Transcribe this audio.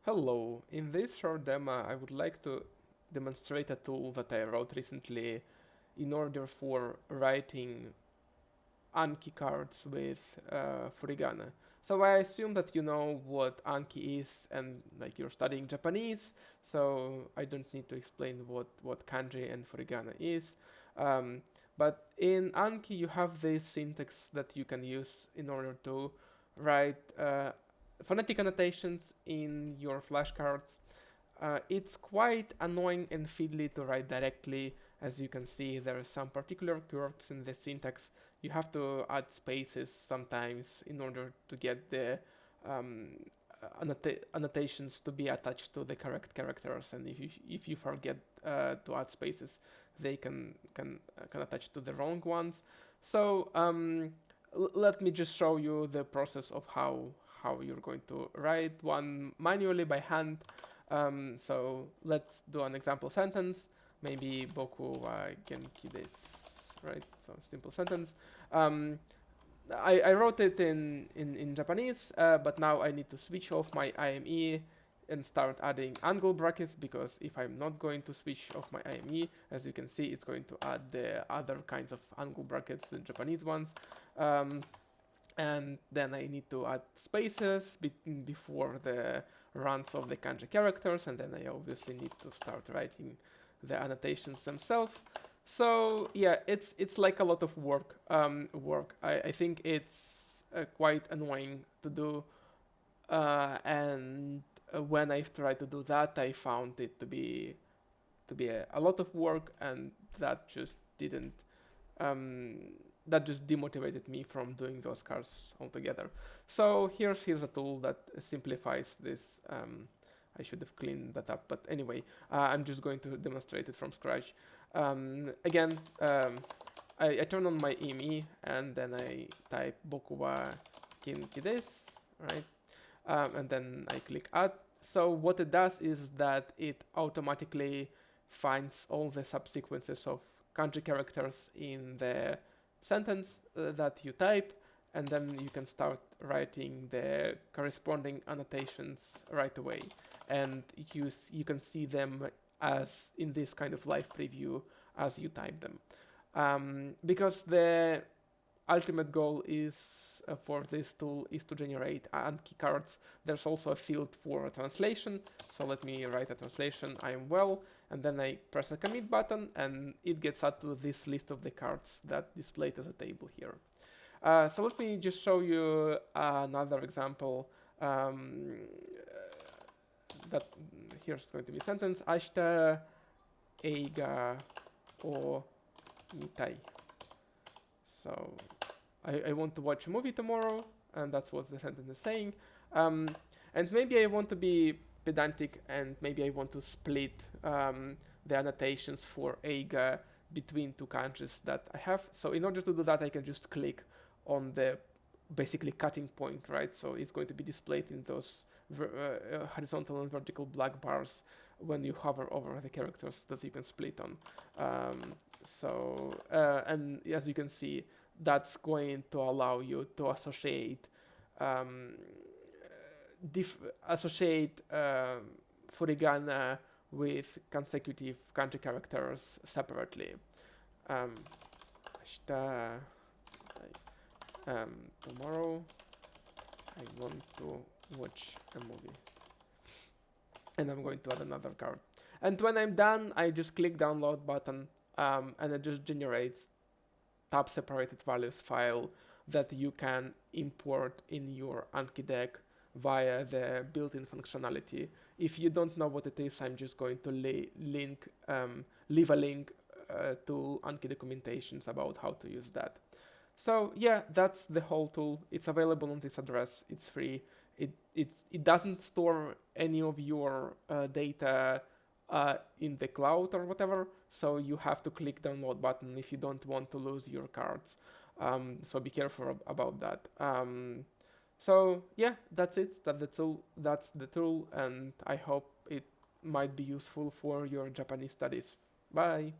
Hello, in this short demo I would like to demonstrate a tool that I wrote recently in order for writing Anki cards with furigana. So I assume that you know what Anki is and like you're studying Japanese, so I don't need to explain what kanji and furigana is. Um, but in Anki you have this syntax that you can use in order to write phonetic annotations in your flashcards. It's quite annoying and fiddly to write directly. As you can see, there are some particular quirks in the syntax. You have to add spaces sometimes in order to get the um, annotations to be attached to the correct characters, and if you forget to add spaces, they can attach to the wrong ones. So let me just show you the process of how you're going to write one manually by hand. So let's do an example sentence. Maybe boku wa genki desu, right? So simple sentence. Um, I wrote it in Japanese, but now I need to switch off my IME and start adding angle brackets, because if I'm not going to switch off my IME, as you can see, it's going to add the other kinds of angle brackets, the Japanese ones. And then I need to add spaces before the runs of the kanji characters, and then I obviously need to start writing the annotations themselves. So yeah, it's like a lot of work. I think it's quite annoying to do, and when I tried to do that, I found it to be a lot of work, and that just didn't um, that just demotivated me from doing those cards altogether. So here's a tool that simplifies this. I should have cleaned that up, but anyway, I'm just going to demonstrate it from scratch. Again, I turn on my IME and then I type boku wa genki desu, right? And then I click add. So what it does is that it automatically finds all the subsequences of kanji characters in the sentence that you type, and then you can start writing the corresponding annotations right away, and you can see them as in this kind of live preview as you type them, because the ultimate goal is for this tool is to generate Anki cards. There's also a field for a translation, so let me write a translation. I am well, and then I press the commit button, and it gets added to this list of the cards that displayed as a table here. So let me just show you another example. That here's going to be a sentence. Ashita eiga o mitai. So I want to watch a movie tomorrow, and that's what the sentence is saying. And maybe I want to be pedantic, and maybe I want to split the annotations for eiga between two kanjis that I have. So in order to do that, I can just click on the basically cutting point, right? So it's going to be displayed in those horizontal and vertical black bars when you hover over the characters that you can split on. And as you can see, that's going to allow you to associate furigana with consecutive kanji characters separately. Um, tomorrow I want to watch a movie, and I'm going to add another card. And when I'm done, I just click download button, and it just generates tab separated values file that you can import in your Anki deck via the built-in functionality. If you don't know what it is, I'm just going to leave a link to Anki documentations about how to use that. So yeah, that's the whole tool. It's available on this address. It's free. It doesn't store any of your data in the cloud or whatever, so you have to click download button if you don't want to lose your cards. So be careful about that. So yeah, that's it. That's the tool, and I hope it might be useful for your Japanese studies. Bye.